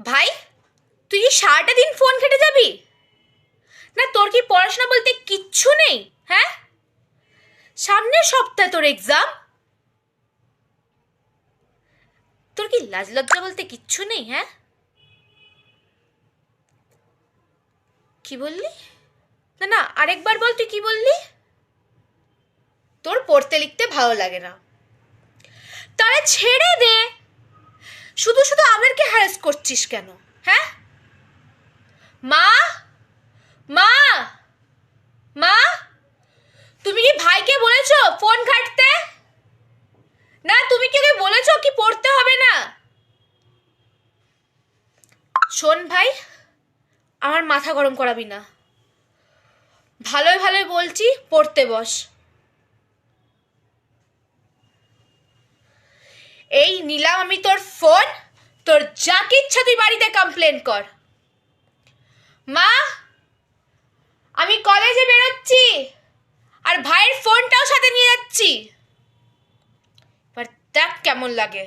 ভাই, তুই কি সারাটা দিন ফোন ঘেটে যাবি? না তোর কি পড়াশোনা বলতে কিচ্ছু নেই? হ্যাঁ, সামনের সপ্তাহে তোর এক্সাম। তোর কি লাজ লজ্জা বলতে কিচ্ছু নেই? হ্যাঁ, কি বললি? না না, আরেকবার বল, তুই কি বললি? তোর পড়তে লিখতে ভালো লাগে না? তাহলে ছেড়ে দে। শুধু শুধু আমাদেরকে হ্যারাস করছিস কেন? হ্যাঁ, মা, মা, মা, তুমি কি ভাইকে বলেছো ফোন ঘাঁটতে? না, তুমি কি ওকে বলেছো কি পড়তে হবে না? শোন ভাই, আমার মাথা গরম করাবি না। ভালোই ভালোই বলছি, পড়তে বস। এই নিলাম আমি তোর ফোন, তোর যাকে ইচ্ছা তুই বাড়িতে কমপ্লেন কর। মা, আমি কলেজে বেরোচ্ছি আর ভাইয়ের ফোনটাও সাথে নিয়ে যাচ্ছি। এবার দেখ কেমন লাগে।